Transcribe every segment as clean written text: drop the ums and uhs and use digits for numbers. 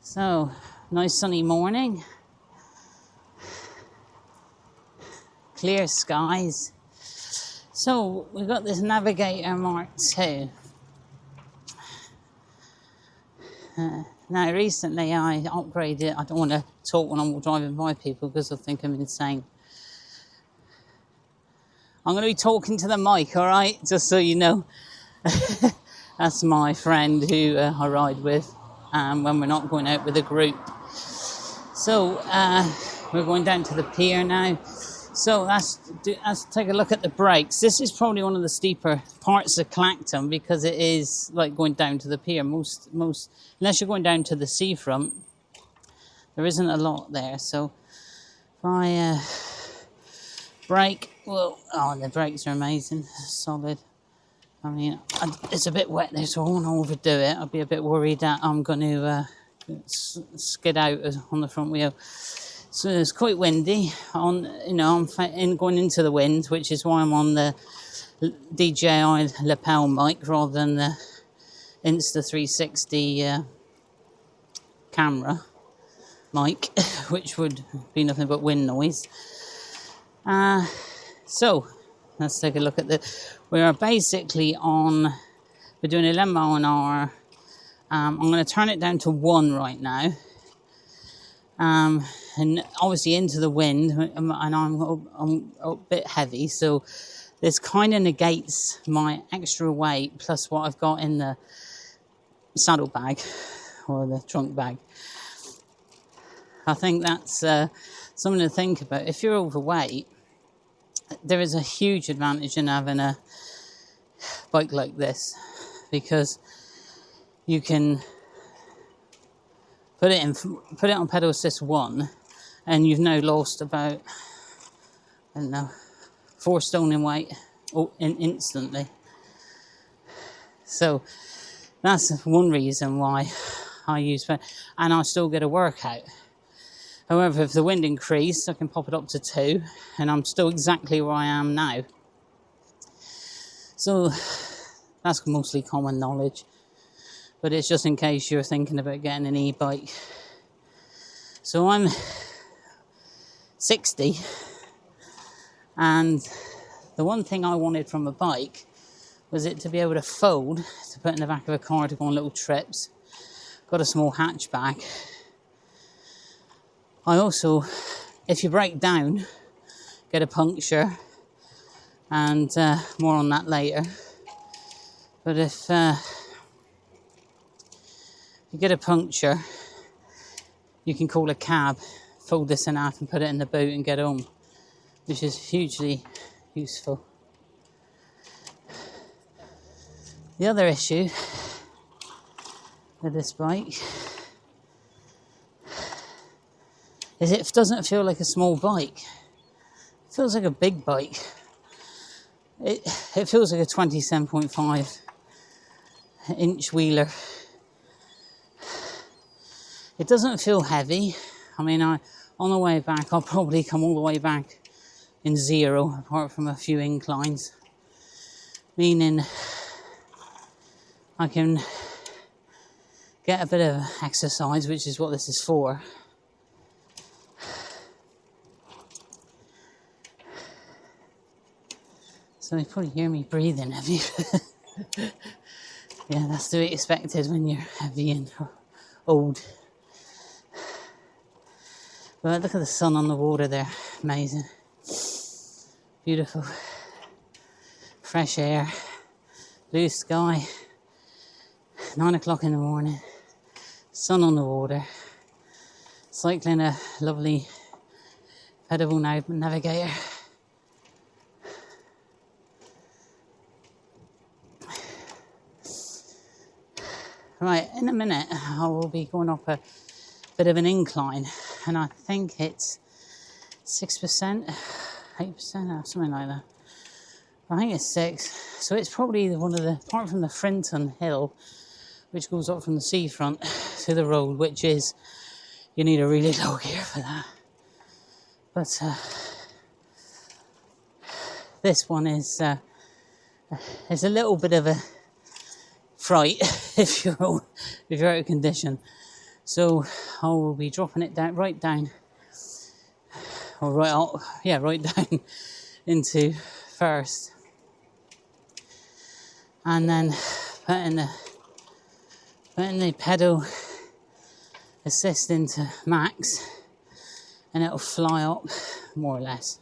So, nice sunny morning, clear skies. So, we've got this Navigata Mk2. Now, recently I upgraded. I don't want to talk when I'm driving by people because I think I'm insane. I'm going to be talking to the mic, all right? Just so you know. That's my friend who I ride with when we're not going out with a group. So we're going down to the pier now. So let's take a look at the brakes. This is probably one of the steeper parts of Clacton because it is like going down to the pier. Most unless you're going down to the seafront, there isn't a lot there. So if I brake, well, oh, the brakes are amazing, solid. I mean, it's a bit wet there, so I won't overdo it. I'll be a bit worried that I'm going to skid out on the front wheel. So it's quite windy. I'm going into the wind, which is why I'm on the DJI lapel mic rather than the Insta360 camera mic, which would be nothing but wind noise. So let's take a look at we are basically we're doing 11 mile an hour. I'm going to turn it down to 1 right now. And obviously into the wind, and I'm a bit heavy, so this kind of negates my extra weight plus what I've got in the saddle bag or the trunk bag. I think that's something to think about. If you're overweight, there is a huge advantage in having a bike like this because you can put it on pedal assist 1 and you've now lost about, I don't know, 4 stone in weight instantly. So that's one reason why I use pedal, and I still get a workout. However, if the wind increased, I can pop it up to 2 and I'm still exactly where I am now. So that's mostly common knowledge, but it's just in case you're thinking about getting an e-bike. So I'm 60, and the one thing I wanted from a bike was it to be able to fold, to put in the back of a car to go on little trips. Got a small hatchback. I also, if you break down, get a puncture, and more on that later. But if you get a puncture, you can call a cab, fold this in half and put it in the boot and get home, which is hugely useful. The other issue with this bike is it doesn't feel like a small bike. It feels like a big bike. It feels like a 27.5 inch wheeler. It doesn't feel heavy. I mean, on the way back, I'll probably come all the way back in 0, apart from a few inclines. Meaning I can get a bit of exercise, which is what this is for. So you probably hear me breathing heavy. Yeah, that's to be expected when you're heavy and old. But look at the sun on the water there. Amazing. Beautiful. Fresh air. Blue sky. 9 o'clock in the morning. Sun on the water. Cycling a lovely Pedibal Navigata. Right, in a minute I will be going up a bit of an incline, and I think it's 6%, 8%, or something like that. I think it's 6, so it's probably one of the, apart from the Frinton Hill, which goes up from the seafront to the road, which is, you need a really low gear for that. But this one is a little bit of a fright if you're out of condition. So I will be dropping it down, right down, or right out, yeah, right down into first, and then putting the pedal assist into max, and it'll fly up more or less.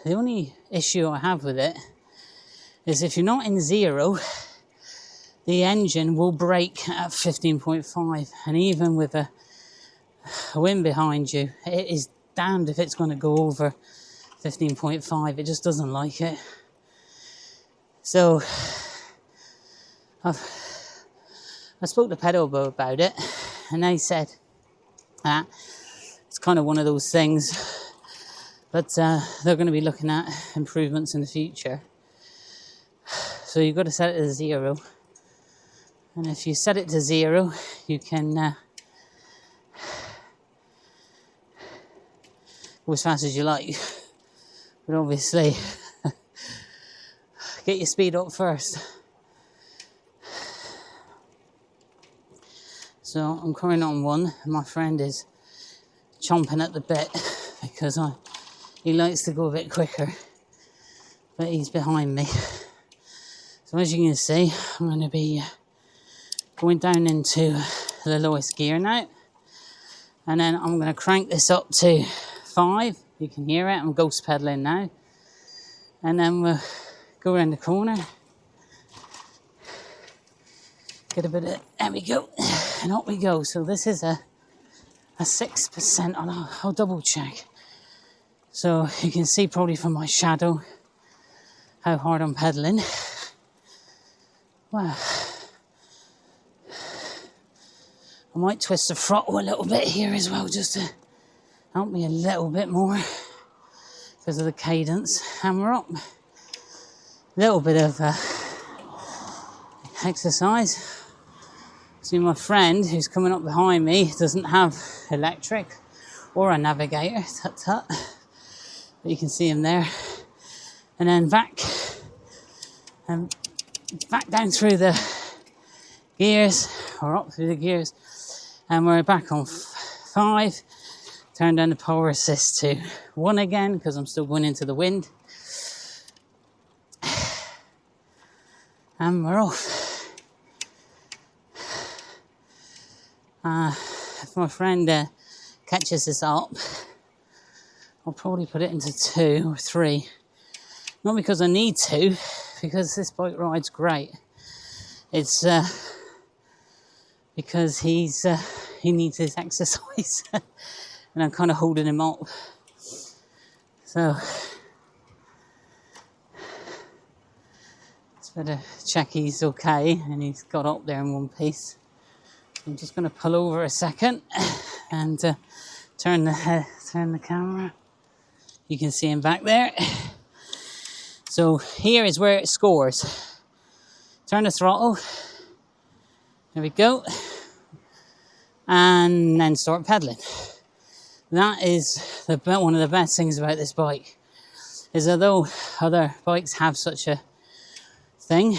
The only issue I have with it is if you're not in zero, the engine will brake at 15.5, and even with a wind behind you, it is damned if it's going to go over 15.5. It just doesn't like it. So I spoke to Pedibal about it, and they said that it's kind of one of those things, but they're going to be looking at improvements in the future. So you've got to set it to 0, and if you set it to 0, you can go as fast as you like, but obviously get your speed up first. So I'm currently on 1, and my friend is chomping at the bit because he likes to go a bit quicker, but he's behind me. So as you can see, I'm going to be going down into the lowest gear now, and then I'm going to crank this up to 5. You can hear it, I'm ghost pedaling now, and then we'll go around the corner, get a bit of, there we go, and up we go. So this is a 6%, I'll double check. So you can see probably from my shadow how hard I'm pedaling. Wow. I might twist the throttle a little bit here as well, just to help me a little bit more because of the cadence. And we're up. A little bit of exercise. See, my friend who's coming up behind me doesn't have electric or a navigator, tut tut. But you can see him there. And then back down through the gears, or up through the gears, and we're back on 5. Turn down the power assist to 1 again because I'm still going into the wind, and we're off. If my friend catches this up, I'll probably put it into 2 or 3, not because I need to, because this bike ride's great. It's because he needs his exercise and I'm kind of holding him up. So it's better check he's okay and he's got up there in one piece. I'm just going to pull over a second and turn the camera. You can see him back there. So here is where it scores. Turn the throttle. There we go. And then start pedaling. That is one of the best things about this bike, is although other bikes have such a thing,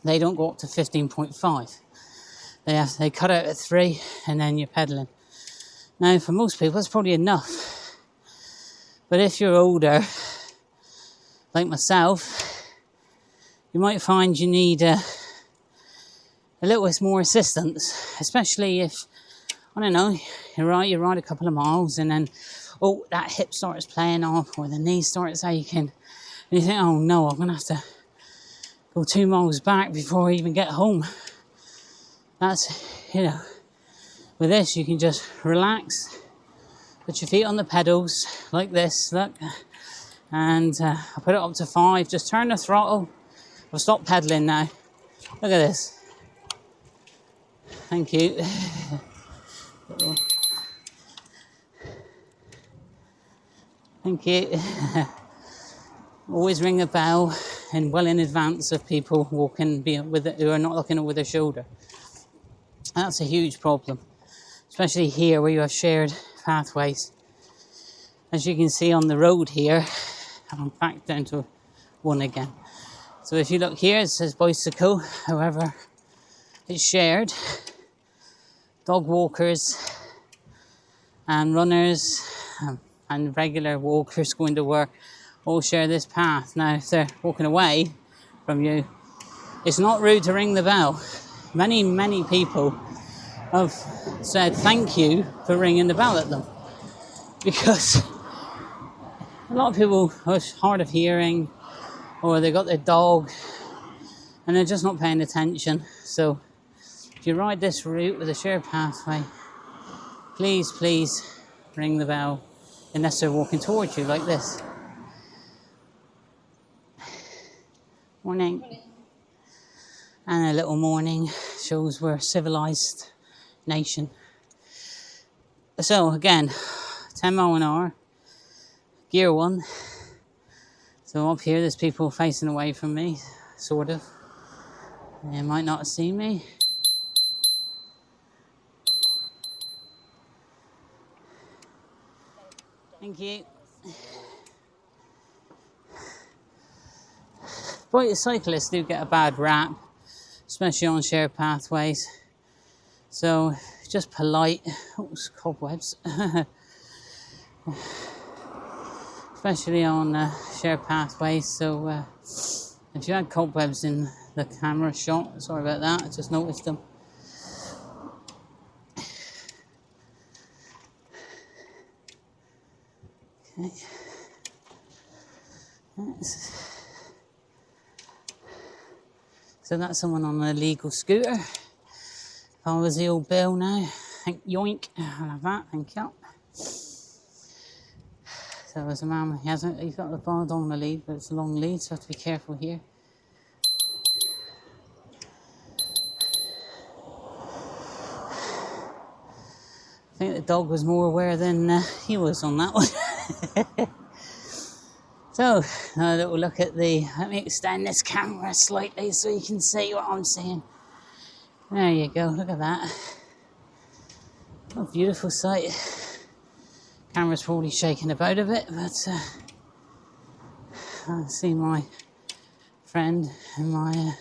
they don't go up to 15.5. They cut out at 3 and then you're pedaling. Now for most people that's probably enough. But if you're older, like myself, you might find you need a little bit more assistance, especially if, I don't know, you ride a couple of miles and then, oh, that hip starts playing off or the knee starts aching. And you think, oh no, I'm going to have to go 2 miles back before I even get home. That's, with this you can just relax, put your feet on the pedals like this, look. And I'll put it up to 5, just turn the throttle. I'll stop pedaling now. Look at this. Thank you. Thank you. Always ring a bell and well in advance of people walking who are not looking over their shoulder. That's a huge problem, especially here where you have shared pathways. As you can see on the road here, I'm back down to 1 again. It's So if you look here, it says bicycle. However, it's shared. Dog walkers and runners and regular walkers going to work all share this path. Now, if they're walking away from you, it's not rude to ring the bell. Many people have said thank you for ringing the bell at them, because a lot of people are hard of hearing, or they got their dog and they're just not paying attention. So if you ride this route with a shared pathway, please ring the bell unless they're walking towards you like this. Morning. And a little morning shows we're a civilized nation. So again, 10 mile an hour, gear 1. So up here there's people facing away from me, sort of. They might not see me. Thank you. But cyclists do get a bad rap, especially on shared pathways. So just polite. Oh, cobwebs. Especially on shared pathways. So if you had cobwebs in the camera shot, sorry about that, I just noticed them. Okay. So that's someone on a legal scooter. If I was the old Bill now, yoink, I'll have that, thank you. So there's a man, he's got the bar on the lead, but it's a long lead, so I have to be careful here. I think the dog was more aware than he was on that one. So, a little look at let me extend this camera slightly so you can see what I'm seeing. There you go, look at that. What a beautiful sight. Camera's probably shaking about a bit, but I see my friend in my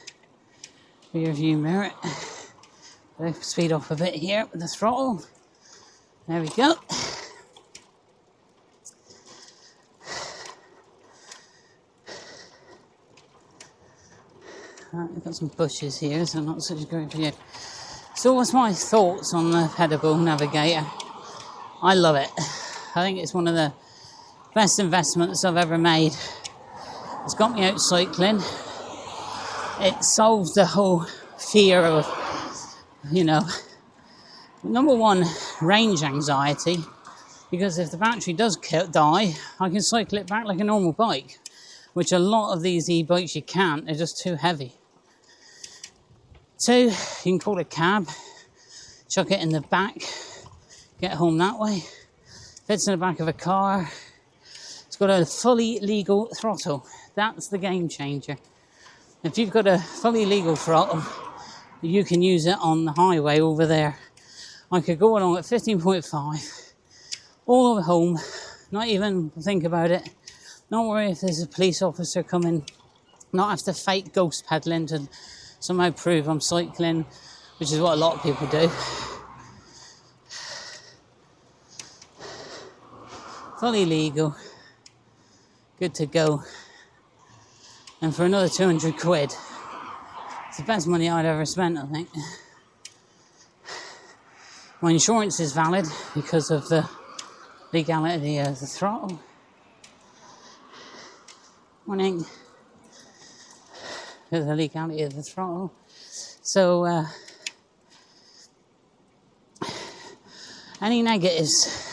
rear view mirror. I'll speed off a bit here with the throttle. There we go. I've got some bushes here, so not such a great view. So what's my thoughts on the Pedibal Navigator? I love it. I think it's one of the best investments I've ever made. It's got me out cycling. It solves the whole fear of, number one, range anxiety, because if the battery does die, I can cycle it back like a normal bike, which a lot of these e-bikes you can't, they're just too heavy. 2, you can call it a cab, chuck it in the back, get home that way. Fits in the back of a car. It's got a fully legal throttle. That's the game changer. If you've got a fully legal throttle, you can use it on the highway over there. I could go along at 15.5, all over home, not even think about it. Not worry if there's a police officer coming, not have to fake ghost pedaling to somehow prove I'm cycling, which is what a lot of people do. Fully legal, good to go. And for another 200 quid, it's the best money I'd ever spent, I think. My insurance is valid because of the legality of the throttle. Morning. Because of the legality of the throttle. So, any negatives?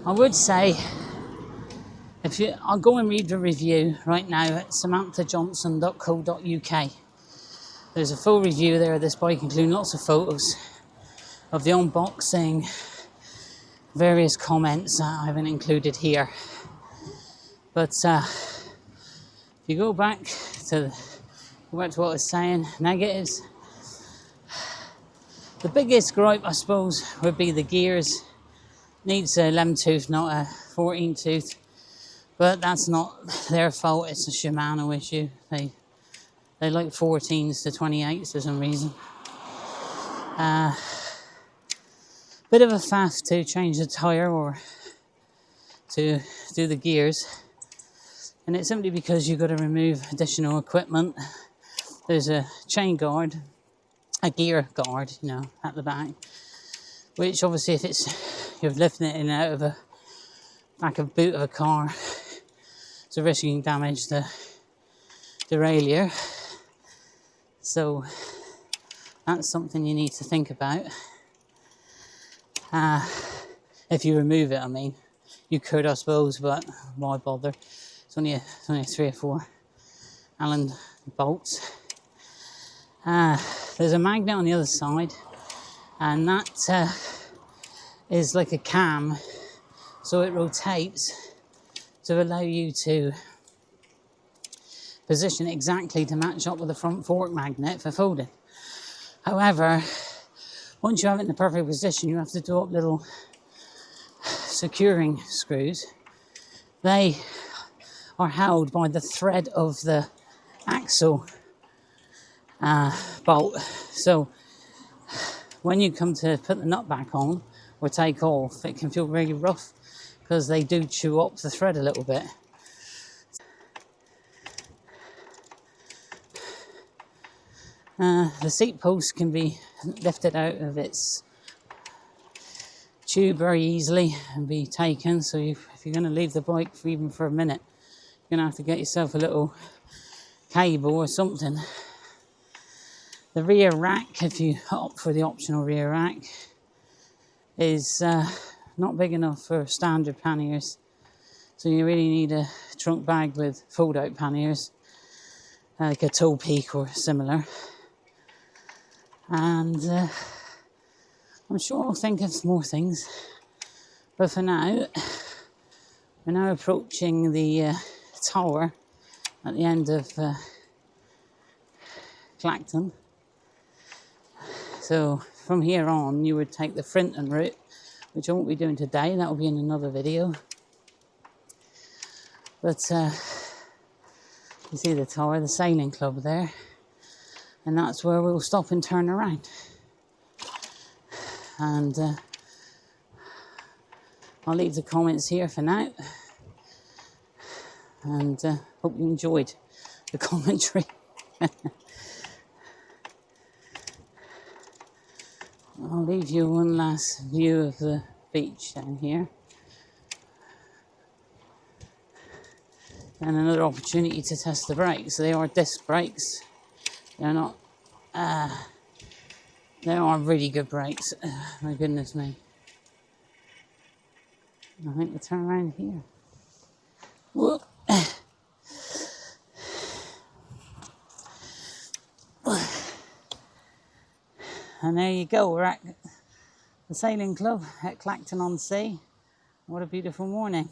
I would say, I'll go and read the review right now at samanthajohnson.co.uk. There's a full review there of this bike, including lots of photos of the unboxing, various comments that I haven't included here. But if you go back to what I was saying, negatives. The biggest gripe, I suppose, would be the gears. Needs a 11 tooth, not a 14 tooth. But that's not their fault, it's a Shimano issue. They like 14s to 28s for some reason. Bit of a faff to change the tyre or to do the gears. And it's simply because you've got to remove additional equipment. There's a chain guard, a gear guard, you know, at the back. Which obviously if you're lifting it in and out of a back of boot of a car, it's a risk you can damage the derailleur. So that's something you need to think about. If you remove it, I mean. You could, I suppose, but why bother? It's only a 3 or 4 Allen bolts. There's a magnet on the other side, and that is like a cam, so it rotates to allow you to position it exactly to match up with the front fork magnet for folding. However, once you have it in the perfect position, you have to do up little securing screws. They are held by the thread of the axle bolt. So when you come to put the nut back on or take off, it can feel really rough because they do chew up the thread a little bit. The seat post can be lifted out of its tube very easily and be taken. So if you're going to leave the bike even for a minute, you're going to have to get yourself a little cable or something. The rear rack, if you opt for the optional rear rack, is not big enough for standard panniers. So you really need a trunk bag with fold-out panniers, like a toe peak or similar. And I'm sure I'll think of more things. But for now, we're now approaching the tower at the end of Clacton. So from here on, you would take the Frinton route, which I won't be doing today. That will be in another video. But you see the tower, the sailing club there, and that's where we'll stop and turn around. And I'll leave the comments here for now, and hope you enjoyed the commentary. I'll leave you one last view of the beach down here, and another opportunity to test the brakes. They are disc brakes. They're not they are really good brakes. My goodness me. I think we'll turn around here. Whoop. And there you go, we're at the sailing club at Clacton on Sea. What a beautiful morning.